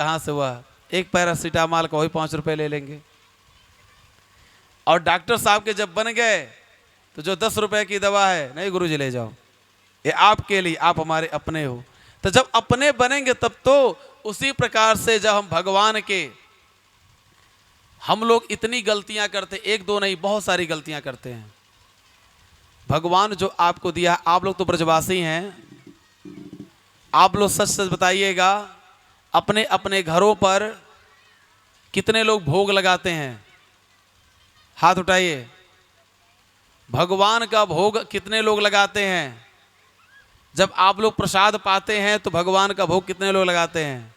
कहाँ से हुआ, एक पैरासीटामॉल का वही 5 रुपए ले लेंगे। और डॉक्टर साहब के जब बन गए तो जो 10 रुपए की दवा है, नहीं गुरुजी ले जाओ, ये आपके लिए, आप हमारे अपने हो। तो जब अपने बनेंगे तब तो उसी प्रकार से जब हम भगवान के, हम लोग इतनी गलतियां करते, एक दो नहीं बहुत सारी गलतियां करते हैं। भगवान जो आपको दिया, आप लोग तो ब्रजवासी हैं, आप लोग सच सच बताइएगा, अपने अपने घरों पर कितने लोग भोग लगाते हैं? हाथ उठाइए। भगवान का भोग कितने लोग लगाते हैं? जब आप लोग प्रसाद पाते हैं तो भगवान का भोग कितने लोग लगाते हैं?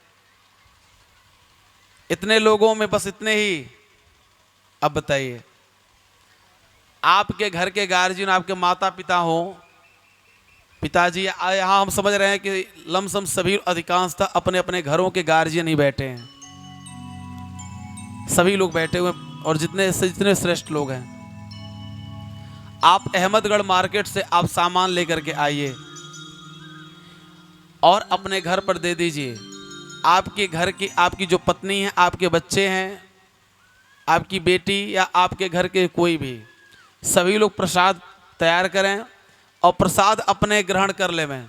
इतने लोगों में बस इतने ही। अब बताइए, आपके घर के गार्जियन, आपके माता पिता हो, पिताजी, यहां हम समझ रहे हैं कि लमसम सभी अधिकांशतः अपने अपने घरों के गार्जियन ही बैठे हैं, सभी लोग बैठे हुए, और जितने श्रेष्ठ लोग हैं। आप अहमदगढ़ मार्केट से आप सामान लेकर के आइए और अपने घर पर दे दीजिए। आपके घर की, आपकी जो पत्नी है, आपके बच्चे हैं, आपकी बेटी या आपके घर के कोई भी, सभी लोग प्रसाद तैयार करें और प्रसाद अपने ग्रहण कर लेवें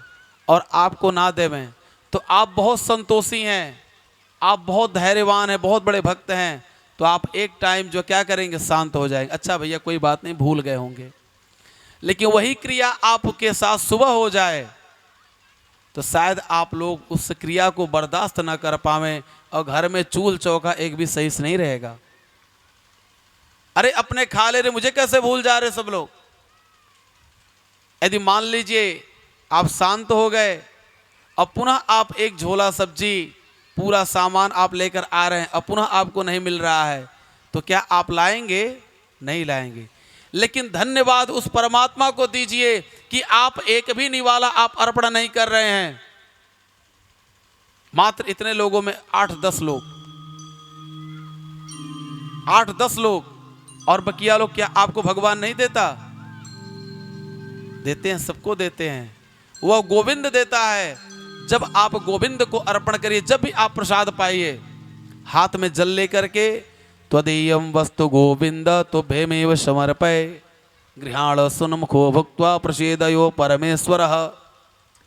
और आपको ना देवें, तो आप बहुत संतोषी हैं, आप बहुत धैर्यवान हैं, बहुत बड़े भक्त हैं। तो आप एक टाइम जो क्या करेंगे, शांत हो जाएंगे। अच्छा भैया कोई बात नहीं, भूल गए होंगे। लेकिन वही क्रिया आपके साथ सुबह हो जाए तो शायद आप लोग उस क्रिया को बर्दाश्त ना कर पावें और घर में चूल चौका एक भी सही से नहीं रहेगा। अरे अपने खा ले रहे, मुझे कैसे भूल जा रहे सब लोग। यदि मान लीजिए आप शांत हो गए और पुनः आप एक झोला सब्जी, पूरा सामान आप लेकर आ रहे हैं और पुनः आपको नहीं मिल रहा है, तो क्या आप लाएंगे? नहीं लाएंगे। लेकिन धन्यवाद उस परमात्मा को दीजिए कि आप एक भी निवाला आप अर्पण नहीं कर रहे हैं। मात्र इतने लोगों में 8-10 लोग, 8-10 लोग, और बकिया लोग क्या आपको भगवान नहीं देता? देते हैं, सबको देते हैं। वह गोविंद देता है। जब आप गोविंद को अर्पण करिए, जब भी आप प्रसाद पाइए, हाथ में जल लेकर के, त्वदीयं वस्तु गोविंद तुभ्यमेव समर्पय गृहाण सुन्मुखो भुक्त्वा प्रसीदयो परमेश्वरः।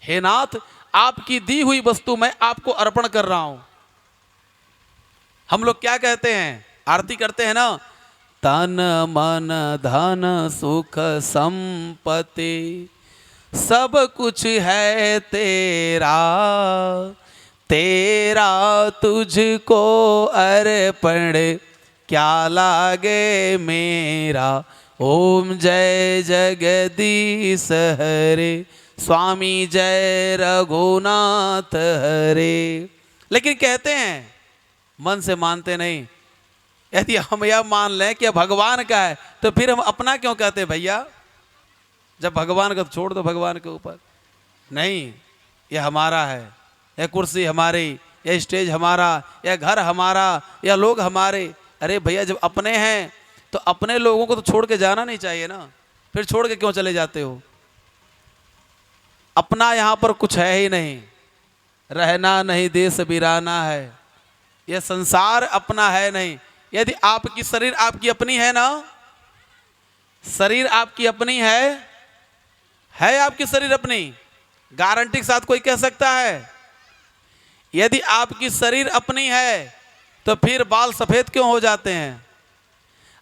हे नाथ, आपकी दी हुई वस्तु मैं आपको अर्पण कर रहा हूं। हम लोग क्या कहते हैं, आरती करते हैं ना, तन मन धन सुख संपत्ति सब कुछ है तेरा, तेरा तुझको अर्पण क्या लागे मेरा। ओम जय जगदीश हरे, स्वामी जय रघुनाथ हरे। लेकिन कहते हैं, मन से मानते नहीं। यदि हम यह मान लें कि भगवान का है तो फिर हम अपना क्यों कहते हैं भैया? जब भगवान का तो छोड़ दो, भगवान के ऊपर नहीं, यह हमारा है, यह कुर्सी हमारी, यह स्टेज हमारा, यह घर हमारा, यह लोग हमारे। अरे भैया जब अपने हैं तो अपने लोगों को तो छोड़ के जाना नहीं चाहिए ना, फिर छोड़ के क्यों चले जाते हो? अपना यहां पर कुछ है ही नहीं, रहना नहीं देश बिराना है, यह संसार अपना है नहीं। यदि आपकी शरीर आपकी अपनी है ना, शरीर आपकी अपनी है आपकी शरीर अपनी, गारंटी के साथ कोई कह सकता है? यदि आपकी शरीर अपनी है तो फिर बाल सफेद क्यों हो जाते हैं?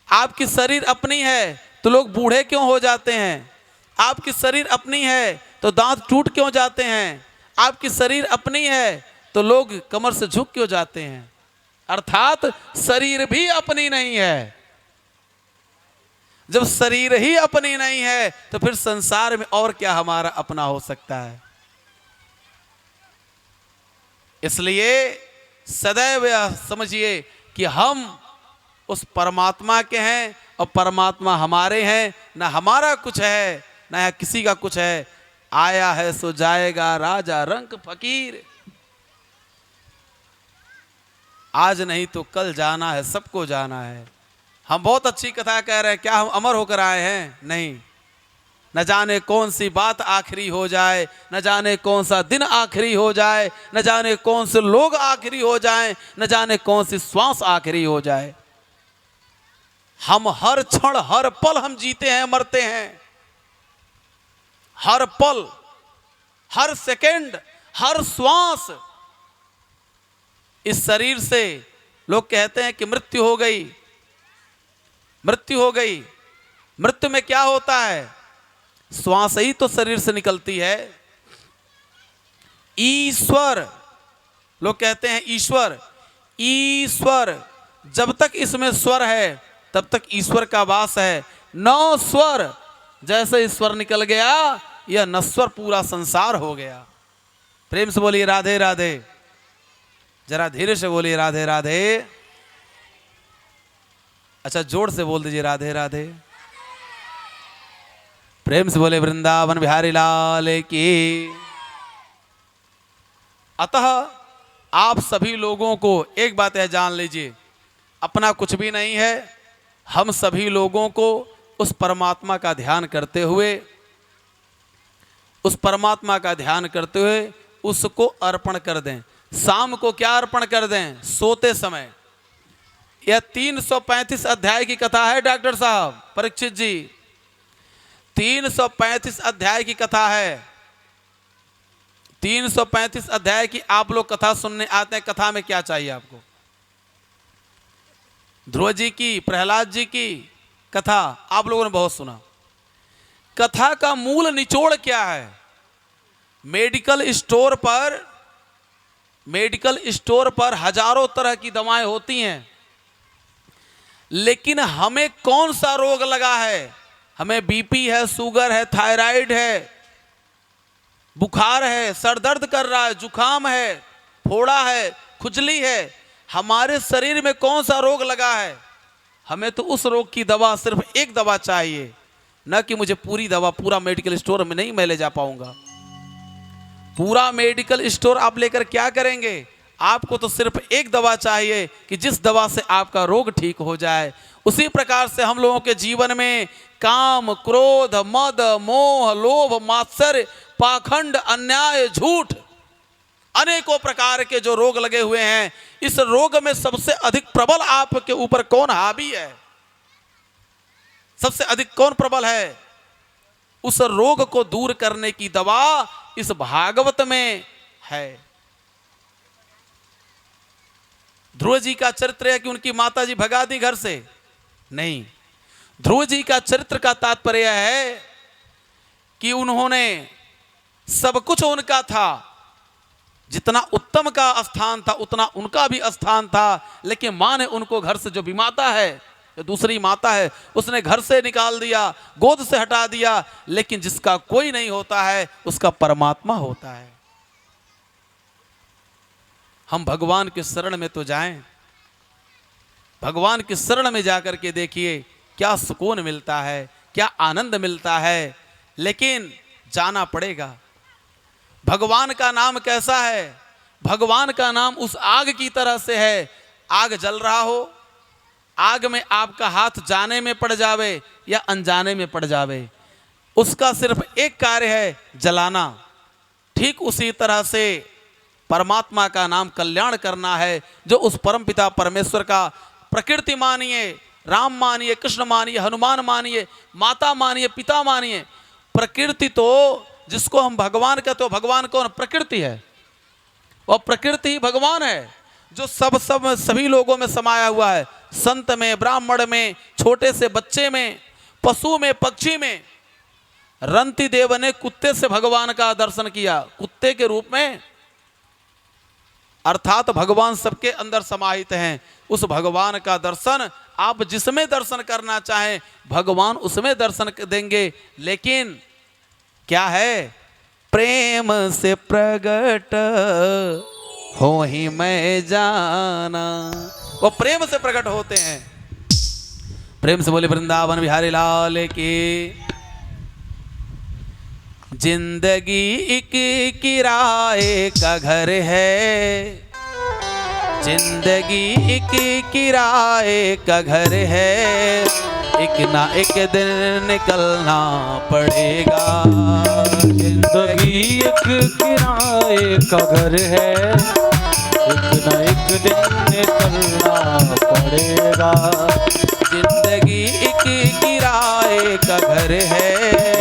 आपकी शरीर अपनी है तो लोग बूढ़े क्यों हो जाते हैं? आपकी शरीर अपनी है तो दांत टूट क्यों जाते हैं? आपकी शरीर अपनी है तो लोग कमर से झुक क्यों जाते हैं? अर्थात शरीर भी अपनी नहीं है। जब शरीर ही अपनी नहीं है तो फिर संसार में और क्या हमारा अपना हो सकता है? इसलिए सदैव समझिए कि हम उस परमात्मा के हैं और परमात्मा हमारे हैं। ना हमारा कुछ है ना किसी का कुछ है। आया है सो जाएगा राजा रंक फकीर, आज नहीं तो कल जाना है, सबको जाना है। हम बहुत अच्छी कथा कह रहे हैं, क्या हम अमर होकर आए हैं? नहीं, न जाने कौन सी बात आखिरी हो जाए, न जाने कौन सा दिन आखिरी हो जाए, न जाने कौन से लोग आखिरी हो जाएं, न जाने कौन सी श्वास आखिरी हो जाए। हम हर क्षण हर पल हम जीते हैं मरते हैं, हर पल हर सेकंड हर श्वास। इस शरीर से लोग कहते हैं कि मृत्यु हो गई, मृत्यु हो गई। मृत्यु में क्या होता है? श्वास ही तो शरीर से निकलती है। ईश्वर, लोग कहते हैं ईश्वर, ईश्वर जब तक इसमें स्वर है तब तक ईश्वर का वास है। नौ स्वर, जैसे ईश्वर निकल गया यह नश्वर पूरा संसार हो गया। प्रेम से बोलिए राधे राधे, जरा धीरे से बोलिए राधे राधे। अच्छा जोर से बोल दीजिए राधे राधे। प्रेम से बोले वृंदावन बिहारी लाल की। अतः आप सभी लोगों को एक बात है जान लीजिए, अपना कुछ भी नहीं है। हम सभी लोगों को उस परमात्मा का ध्यान करते हुए, उस परमात्मा का ध्यान करते हुए उसको अर्पण कर दें। शाम को क्या अर्पण कर दें? सोते समय। यह 335 अध्याय की कथा है डॉक्टर साहब परीक्षित जी, 335 अध्याय की कथा है। 335 अध्याय की आप लोग कथा सुनने आते हैं। कथा में क्या चाहिए आपको? ध्रुव जी की, प्रहलाद जी की कथा आप लोगों ने बहुत सुना। कथा का मूल निचोड़ क्या है? मेडिकल स्टोर पर हजारों तरह की दवाएं होती हैं, लेकिन हमें कौन सा रोग लगा है? हमें बीपी है, शुगर है, थायराइड है, बुखार है, सर दर्द कर रहा है, जुकाम है, फोड़ा है, खुजली है। हमारे शरीर में कौन सा रोग लगा है? हमें तो उस रोग की दवा, सिर्फ एक दवा चाहिए, न कि मुझे पूरी दवा पूरा मेडिकल स्टोर में नहीं मैं ले जा पाऊंगा। पूरा मेडिकल स्टोर आप लेकर क्या करेंगे? आपको तो सिर्फ एक दवा चाहिए कि जिस दवा से आपका रोग ठीक हो जाए। उसी प्रकार से हम लोगों के जीवन में काम, क्रोध, मद, मोह, लोभ, मात्सर्य, पाखंड, अन्याय, झूठ, अनेकों प्रकार के जो रोग लगे हुए हैं, इस रोग में सबसे अधिक प्रबल आपके ऊपर कौन हावी है? सबसे अधिक कौन प्रबल है? उस रोग को दूर करने की दवा इस भागवत में है। ध्रुव जी का चरित्र है कि उनकी माता जी भगा दी घर से? नहीं, ध्रुव जी का चरित्र का तात्पर्य है कि उन्होंने सब कुछ उनका था, जितना उत्तम का स्थान था उतना उनका भी स्थान था, लेकिन मां ने उनको घर से, जो भी माता है, जो दूसरी माता है, उसने घर से निकाल दिया, गोद से हटा दिया। लेकिन जिसका कोई नहीं होता है उसका परमात्मा होता है। हम भगवान के शरण में तो जाएं, भगवान के शरण में जाकर के देखिए क्या सुकून मिलता है, क्या आनंद मिलता है। लेकिन जाना पड़ेगा। भगवान का नाम कैसा है? भगवान का नाम उस आग की तरह से है। आग जल रहा हो, आग में आपका हाथ जाने में पड़ जावे या अनजाने में पड़ जावे, उसका सिर्फ एक कार्य है, जलाना। ठीक उसी तरह से परमात्मा का नाम कल्याण करना है। जो उस परमपिता परमेश्वर का, प्रकृति मानिए, राम मानिए, कृष्ण मानिए, हनुमान मानिए, माता मानिए, पिता मानिए, प्रकृति तो जिसको हम भगवान कहते हो, भगवान कौन? प्रकृति है। और प्रकृति ही भगवान है, जो सभी लोगों में समाया हुआ है। संत में, ब्राह्मण में, छोटे से बच्चे में, पशु में, पक्षी में। रंती देव ने कुत्ते से भगवान का दर्शन किया, कुत्ते के रूप में, अर्थात भगवान सबके अंदर समाहित हैं। उस भगवान का दर्शन आप जिसमें दर्शन करना चाहें, भगवान उसमें दर्शन देंगे। लेकिन क्या है? प्रेम से प्रगट हो ही मैं जाना, वो प्रेम से प्रकट होते हैं। प्रेम से बोले वृंदावन बिहारी लाल की। जिंदगी एक किराए का घर है, जिंदगी एक किराए का घर है, एक ना एक दिन निकलना पड़ेगा। जिंदगी एक किराए का घर है, एक ना एक दिन निकलना पड़ेगा। जिंदगी एक किराए का घर है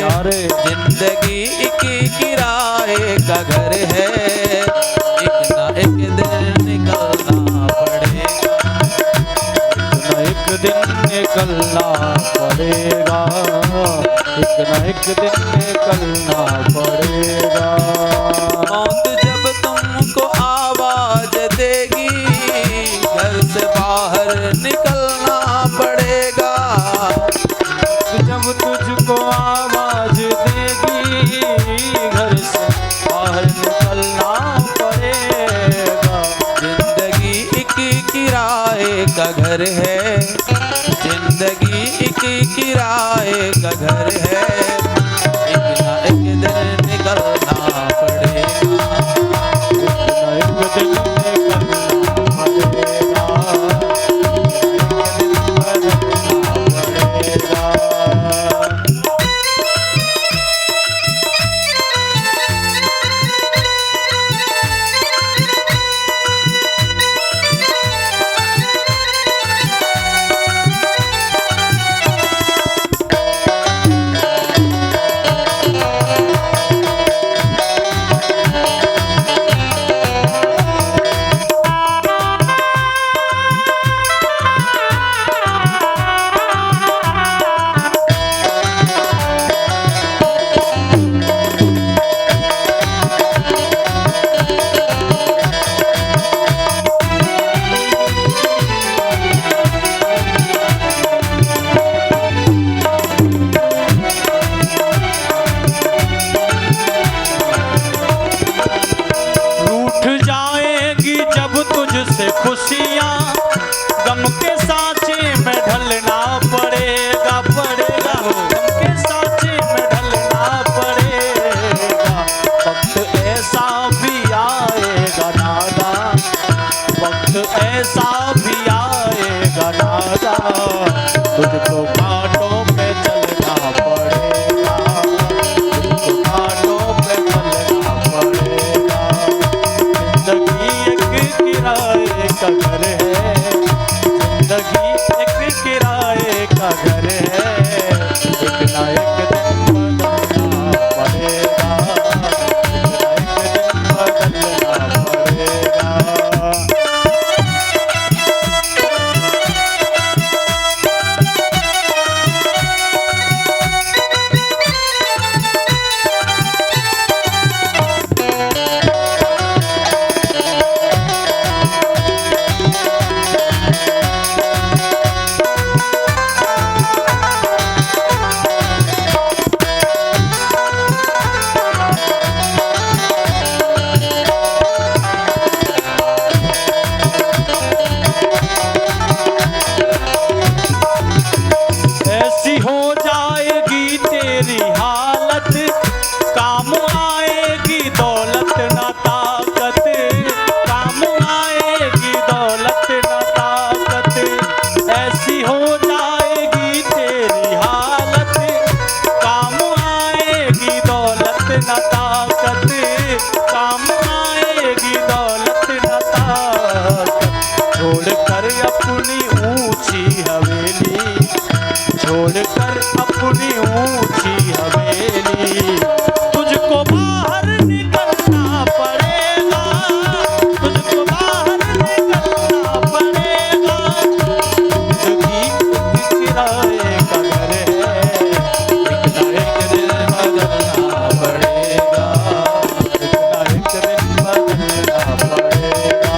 यारे, जिंदगी एक किराए का घर है, एक ना एक दिन निकलना पड़ेगा। एक दिन निकलना पड़ेगा, एक ना एक दिन निकलना पड़ेगा। मौत जब तुमको आवाज देगी, घर से बाहर निकलना पड़ेगा। जब तुझको आवाज देगी, घर से बाहर निकलना पड़ेगा। जिंदगी एक किराए का घर है, जिंदगी एक किराए का घर है, एक ना एक दिन निकलना पड़ेगा। एक ना एक दिन निकलना पड़ेगा, एक ना एक दिन निकलना तुझसे खुशियाँ, गम के सांचे में ढलना पड़ेगा, पड़ेगा। गम के सांचे में ढलना पड़ेगा। वक्त ऐसा भी आएगा नादा, वक्त ऐसा भी आएगा नादा, तुझको घाटों पे चलना पड़ेगा, तुझको घाटों पे चलना पड़ेगा। जिंदगी एक किराए का घर है, जिंदगी एक किराए का घर है, एक ना एक दिन बदलना पड़ेगा, एक ना एक दिन बदलना पड़ेगा। ऐसी हो जाएगी तेरी हालत, काम आएगी दौलत ना ताकत, काम आएगी दौलत ना ताकत। ऐसी हो जाएगी तेरी हालत, काम आएगी दौलत ना ताकत, काम आएगी दौलत ना ताकत। छोड़कर अपनी ऊंची हवेली, छोड़कर अपनी ऊंची हवेली, तुझको बाहर निकलना पड़ेगा, तुझको बाहर निकलना पड़ेगा। जिंदगी एक किराए का घर है, एक ना एक दिन बदलना पड़ेगा, एक ना एक दिन बदलना पड़ेगा।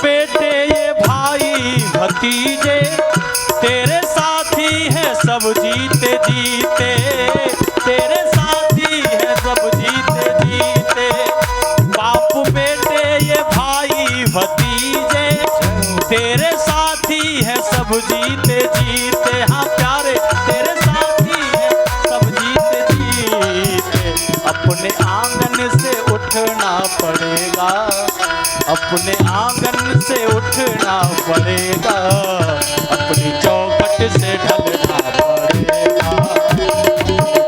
बेटे ये भाई भतीजे तेरे साथी हैं तेरे साथी है सब जीते जीते, हाँ प्यारे तेरे साथी है सब जीते जीते। अपने आंगन से उठना पड़ेगा, अपने आंगन से उठना पड़ेगा, अपनी चौखट से ढलना पड़ेगा,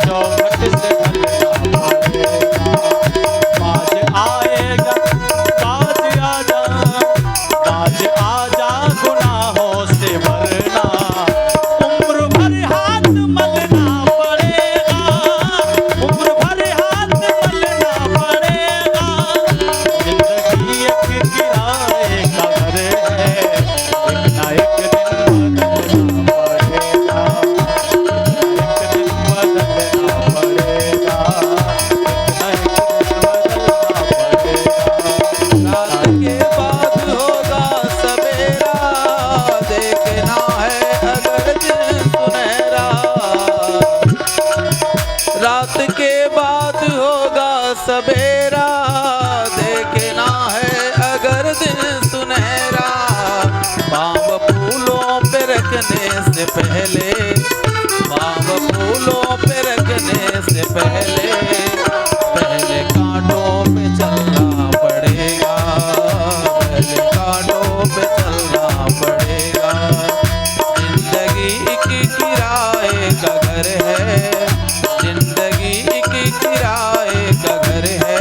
चौखट से ढलना पड़ेगा। बाज आएगा, बाज आजा, बाज आजा गुनाहों से वरना उम्र भर हाथ मलना पड़ेगा, उम्र भर हाथ मलना पड़ेगा। जिंदगी एक किराए का घर है, एक ना एक दिन बदलना पड़ेगा, एक दिन बदलना पड़ेगा, एक ना एक दिन बदलना पड़ेगा। रात के बाद होगा सवेरा, देखना है अगर दिन सुनहरा। रात के बाद होगा सवेरा, देखना है अगर दिन सुनहरा। पाँव फूलों पे रखने से पहले, पाँव फूलों पे रखने से पहले, पहले कांटों पे चलना पड़ेगा, पहले कांटों पे चलना पड़ेगा। जिंदगी एक किराए का घर है, जिंदगी एक किराए का घर है,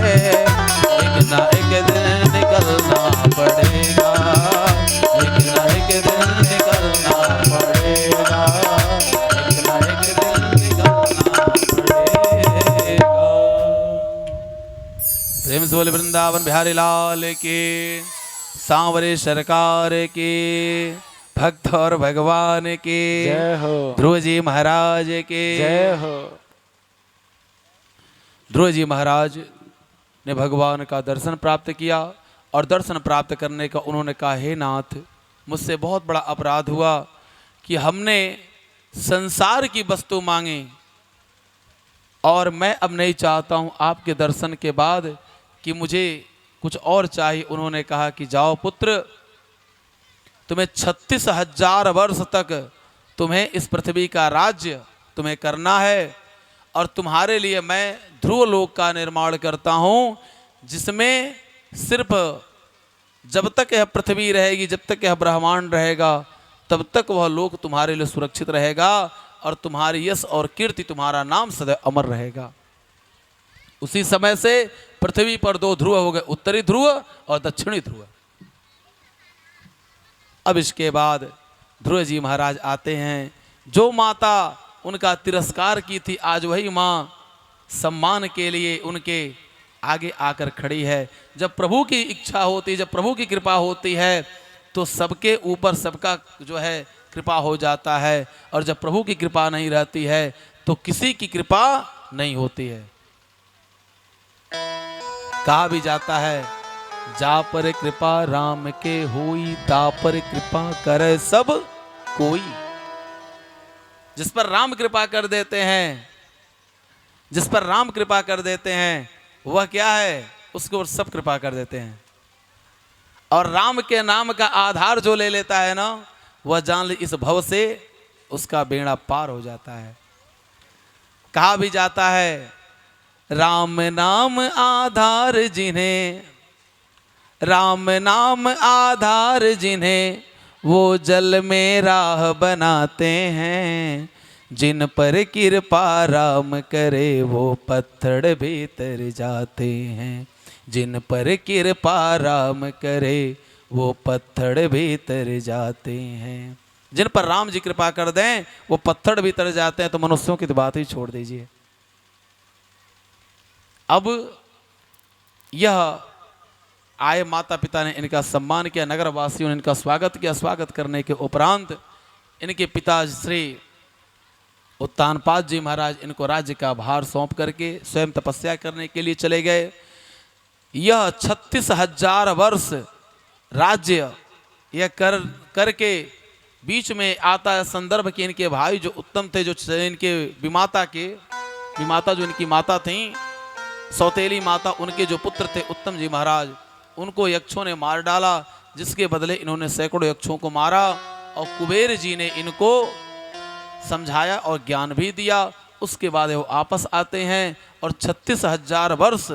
एक ना एक दिन निकलना पड़ेगा, एक ना एक दिन निकलना पड़ेगा, एक ना एक दिन निकलना पड़ेगा। प्रेम से बोले वृंदावन बिहारी लाल के, सांवरे सरकार के, भक्त और भगवान के, जय हो, ध्रुव जी महाराज के। जय हो। ध्रुव जी महाराज ने भगवान का दर्शन प्राप्त किया और दर्शन प्राप्त करने का उन्होंने कहा, हे नाथ, मुझसे बहुत बड़ा अपराध हुआ कि हमने संसार की वस्तु मांगी और मैं अब नहीं चाहता हूँ आपके दर्शन के बाद कि मुझे कुछ और चाहिए। उन्होंने कहा कि जाओ पुत्र, तुम्हें 36,000 वर्ष तक तुम्हें इस पृथ्वी का राज्य तुम्हें करना है और तुम्हारे लिए मैं ध्रुव लोक का निर्माण करता हूँ, जिसमें सिर्फ जब तक यह पृथ्वी रहेगी, जब तक यह ब्रह्मांड रहेगा, तब तक वह लोक तुम्हारे लिए सुरक्षित रहेगा और तुम्हारी यश और कीर्ति, तुम्हारा नाम सदैव अमर रहेगा। उसी समय से पृथ्वी पर 2 ध्रुव हो गए, उत्तरी ध्रुव और दक्षिणी ध्रुव। अब इसके बाद ध्रुव जी महाराज आते हैं। जो माता उनका तिरस्कार की थी, आज वही माँ सम्मान के लिए उनके आगे आकर खड़ी है। जब प्रभु की इच्छा होती, जब प्रभु की कृपा होती है तो सबके ऊपर सबका जो है कृपा हो जाता है, और जब प्रभु की कृपा नहीं रहती है तो किसी की कृपा नहीं होती है। कहा भी जाता है, जा पर कृपा राम के होई, ता पर कृपा करे सब कोई। जिस पर राम कृपा कर देते हैं, जिस पर राम कृपा कर देते हैं, वह क्या है, उसको सब कृपा कर देते हैं। और राम के नाम का आधार जो ले लेता है ना, वह जान ले इस भव से उसका बेड़ा पार हो जाता है। कहा भी जाता है, राम नाम आधार जिन्हें, राम नाम आधार जिन्हें, वो जल में राह बनाते हैं। जिन पर कृपा राम करे, वो पत्थर भीतर जाते हैं। जिन पर कृपा राम करे, वो पत्थर भीतर जाते हैं। जिन पर राम जी कृपा कर दें, वो पत्थर भीतर जाते हैं। तो मनुष्यों की तो बात ही छोड़ दीजिए। अब यह आए माता पिता ने इनका सम्मान किया, नगर वासियों ने इनका स्वागत किया। स्वागत करने के उपरांत इनके पिता श्री उत्तानपाद जी महाराज इनको राज्य का भार सौंप करके स्वयं तपस्या करने के लिए चले गए। यह 36,000 वर्ष राज्य यह करके बीच में आता है संदर्भ कि इनके भाई जो उत्तम थे, जो इनके विमाता जो इनकी माता थी, सौतेली माता, उनके जो पुत्र थे उत्तम जी महाराज, उनको यक्षों ने मार डाला। जिसके बदले इन्होंने सैकड़ों यक्षों को मारा और कुबेर जी ने इनको समझाया और ज्ञान भी दिया। उसके बाद वो आपस आते हैं और 36,000 वर्ष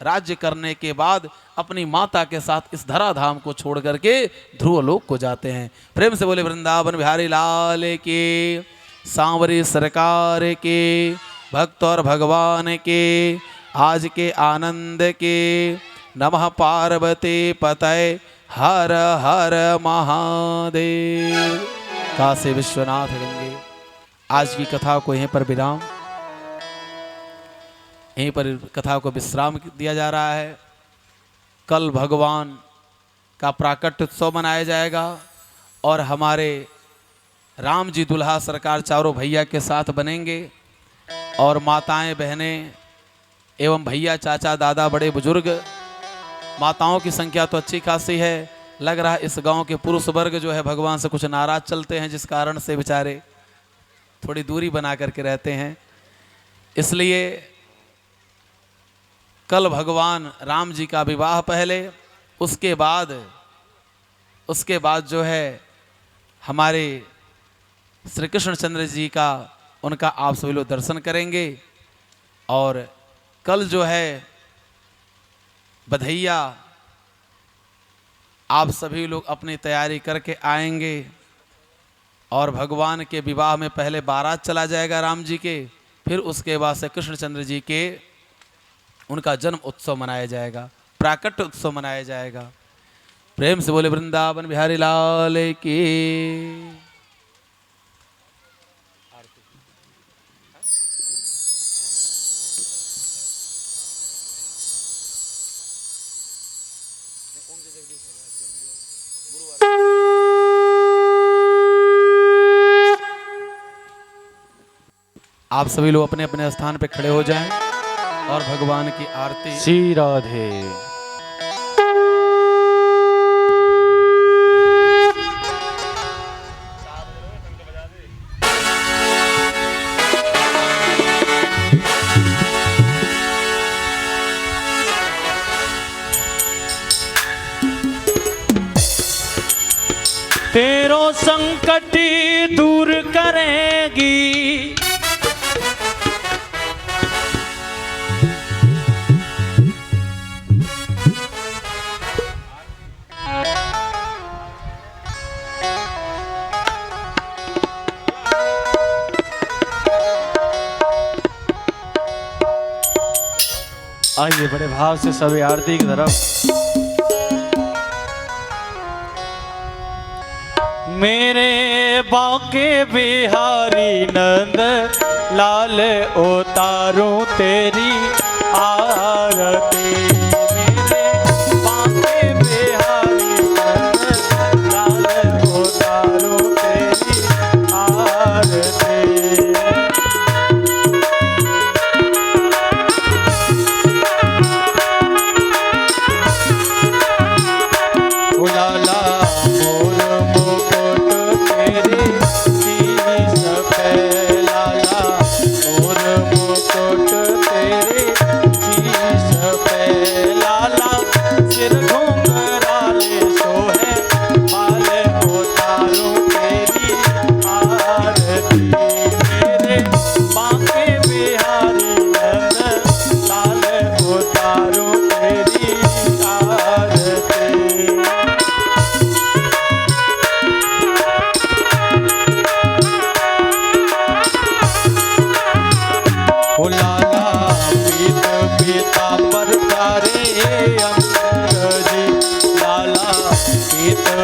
राज्य करने के बाद अपनी माता के साथ इस धराधाम को छोड़ करके ध्रुवलोक को जाते हैं। प्रेम से बोले वृंदावन बिहारी लाल के, सांवरी सरकार के, भक्त और भगवान के, आज के आनंद के। नमः पार्वती पतये हर हर महादेव। काशी विश्वनाथ गंगे। आज की कथा को यहीं पर विराम, यहीं पर कथा को विश्राम दिया जा रहा है। कल भगवान का प्राकट्य उत्सव मनाया जाएगा और हमारे राम जी दुल्हा सरकार चारों भैया के साथ बनेंगे और माताएं बहनें एवं भैया चाचा दादा बड़े बुजुर्ग, माताओं की संख्या तो अच्छी खासी है। लग रहा है इस गांव के पुरुष वर्ग जो है भगवान से कुछ नाराज चलते हैं, जिस कारण से बेचारे थोड़ी दूरी बना करके रहते हैं। इसलिए कल भगवान राम जी का विवाह पहले, उसके बाद जो है हमारे श्री कृष्णचंद्र जी का, उनका आप सभी लोग दर्शन करेंगे। और कल जो है बधैया आप सभी लोग अपनी तैयारी करके आएंगे और भगवान के विवाह में पहले बारात चला जाएगा राम जी के, फिर उसके बाद से कृष्णचंद्र जी के उनका जन्म उत्सव मनाया जाएगा, प्राकट्य उत्सव मनाया जाएगा। प्रेम से बोले वृंदावन बिहारी लाल की। आप सभी लोग अपने अपने स्थान पे खड़े हो जाएं और भगवान की आरती। श्री राधे। तेरो संकट दूर करेगी, आइए बड़े भाव से सभी आरती की तरफ। मेरे बांके बिहारी नंद लाल उतारूं तेरी आरती। मेरे बांके बिहारी नंद लाल उतारूं तेरी आरती।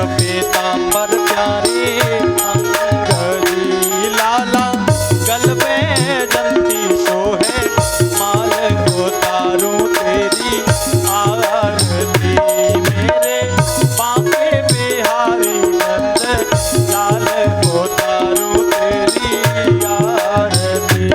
पीतांबर प्यारे अंगदी लाला, गल में जंती सोहे माल को तारूं तेरी आरती। मेरे बांके बिहारी नंद लाल को तारूं तेरी आरती।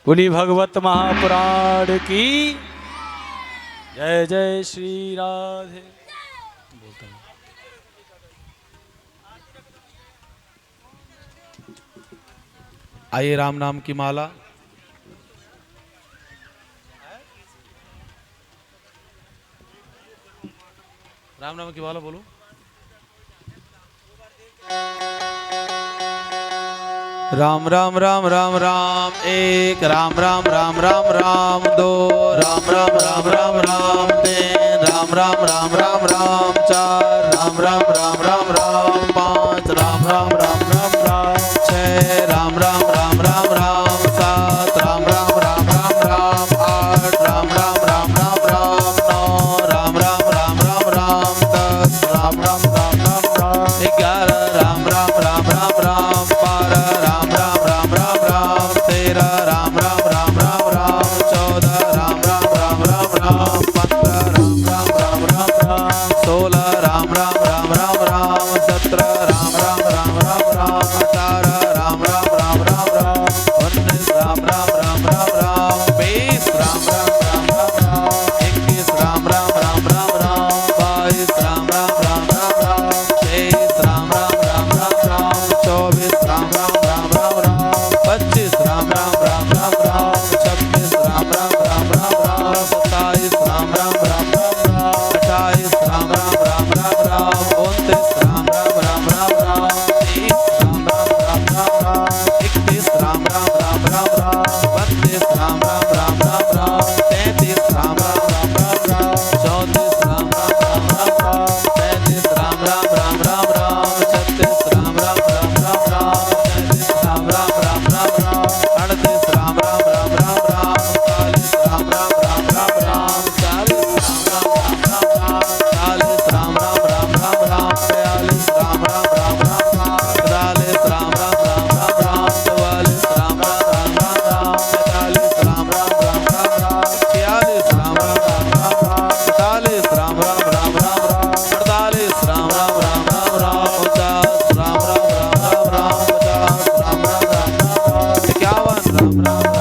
बोली भगवत महापुराण की जय। जय श्री राधे। आइए राम नाम की माला। राम नाम की माला बोलो। राम राम राम राम राम एक, राम राम राम राम राम दो, राम राम राम राम राम तीन, राम राम राम राम राम चार, राम राम राम राम राम पाँच, राम राम राम राम राम छः, राम राम राम राम राम सात, राम राम राम राम राम आठ, राम राम राम राम राम नौ, राम राम राम राम राम 10, राम राम राम राम राम 11, राम राम राम राम राम 12, राम राम राम राम राम 13, राम राम राम राम राम 14, राम राम राम राम राम 15, राम राम राम राम राम 16, राम राम राम राम राम 17, राम राम राम राम राम 18, राम राम राम राम राम 19, राम राम राम राम राम 20, राम राम राम राम राम 21, राम राम राम राम राम 22, राम राम राम राम राम 23, राम राम राम राम राम 24, राम राम राम राम राम 25, राम राम राम राम राम 26, राम राम राम राम राम 27, राम राम राम राम राम 28, राम राम राम राम राम 29, राम राम राम राम राम 30, राम राम राम राम राम 31, राम राम राम राम राम 32, राम राम राम राम राम 33, राम राम राम राम राम 34, राम राम राम राम राम 35, राम राम राम राम राम 36, राम राम राम राम राम 37, राम राम राम राम राम 38, राम राम राम राम राम 39, राम राम राम राम राम 40, राम राम राम राम राम 41, राम राम राम राम राम 42, राम राम राम राम राम 43, राम राम राम राम राम 44, राम राम राम राम राम 45, राम राम राम राम राम 46, राम राम राम राम राम 47, राम राम राम राम राम 48, राम राम राम राम राम 49, राम राम राम राम राम 50, राम राम राम राम राम 51, राम राम राम राम राम 52, राम राम राम राम राम 53, राम राम राम राम राम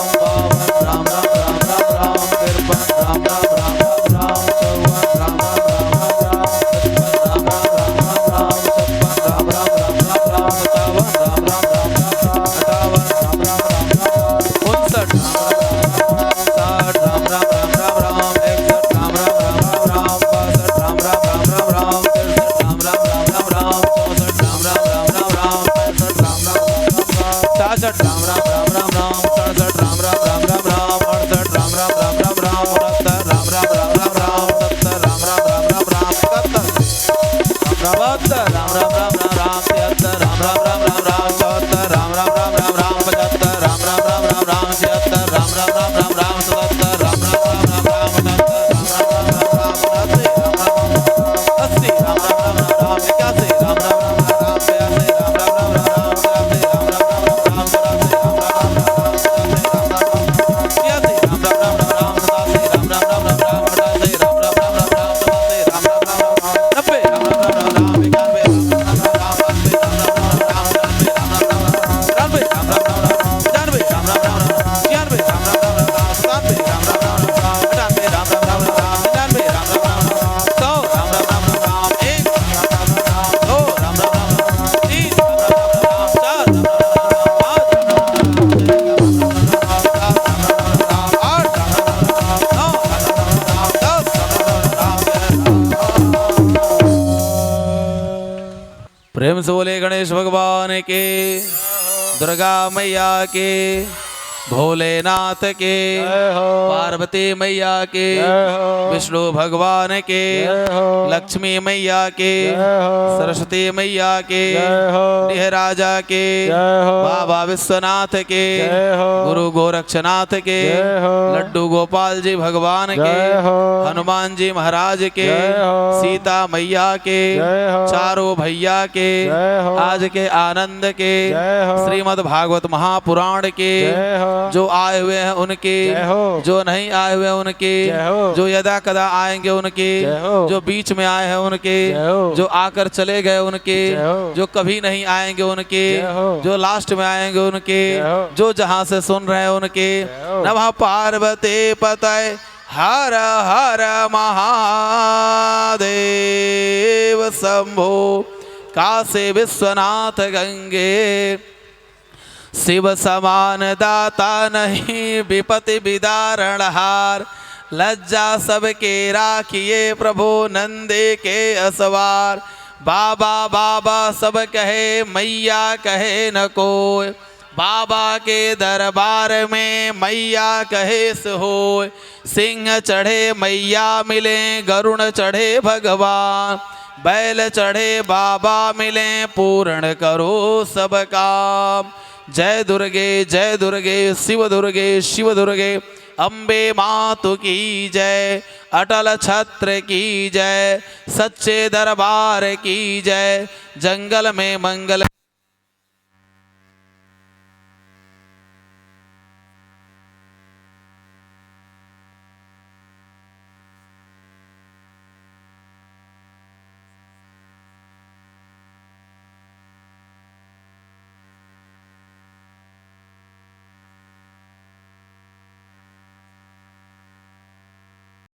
54, राम राम राम राम राम 55, राम राम राम राम राम 56, राम राम राम राम राम 57, राम राम राम राम राम 58, राम राम राम राम राम 59, राम राम राम राम 60, राम राम राम राम राम 61, राम राम राम राम राम 62, राम राम राम राम राम 63, राम राम राम राम राम 64, राम राम राम राम राम 65, राम राम राम राम राम 66, राम राम राम राम राम 67, राम राम राम राम राम 68, राम राम राम राम राम 69, राम राम राम राम राम 70, राम राम राम राम राम 71, राम राम राम राम राम 73, राम राम राम राम राम 74, राम राम राम राम राम 75, राम राम राम राम राम 76, राम राम राम राम राम 77, राम राम राम राम राम 79, राम राम राम राम राम 80, राम राम राम राम 81, राम राम राम राम 82, राम राम राम राम 83, राम राम राम राम 84, राम राम राम राम 85, राम राम राम राम 86, राम राम राम राम 87, राम राम राम राम 88, राम राम राम राम 87, राम राम राम राम 90, राम राम राम राम 91, प्रेम से बोले गणेश भगवान के, दुर्गा मैया के, भोलेनाथ के, जय हो। पार्वती मैया के, जय हो। विष्णु भगवान के, जय हो। लक्ष्मी मैया के, जय हो। सरस्वती मैया के, जय हो। राजा के, जय हो। बाबा विश्वनाथ के, जय हो। गुरु गोरक्षनाथ के, जय हो। लड्डू गोपाल जी भगवान के, जय हो। हनुमान जी महाराज के, जय हो। सीता मैया के, जय हो। चारों भैया के, जय हो। आज के आनंद के, जय हो। श्रीमद् भागवत महापुराण के, जय हो। हो। जो आए हुए हैं उनके, जय हो। जो नहीं आए हुए हैं उनके, जय हो। जो यदा कदा आएंगे उनके, जय हो। जो बीच में आए हैं उनके, जय हो। जो आकर चले गए उनके, जय हो। जो कभी नहीं आएंगे उनके, जय हो। जो लास्ट में आएंगे उनके, जय हो। जो जहां से सुन रहे हैं उनके। जय हो। नमः पार्वती पतये हर हर महादेव शंभो। काशी विश्वनाथ गंगे, शिव समान दाता नहीं विपति विदारण हार। लज्जा सबके राखिए प्रभु नंदे के असवार। बाबा बाबा सब कहे मैया कहे न कोय। बाबा के दरबार में मैया कहे सो होय। सिंह चढ़े मैया मिले गरुण चढ़े भगवान। बैल चढ़े बाबा मिले पूर्ण करो सब काम। जय दुर्गे शिव दुर्गे शिव दुर्गे। अम्बे मातु की जय, अटल छत्र की जय, सच्चे दरबार की जय। जंगल में मंगल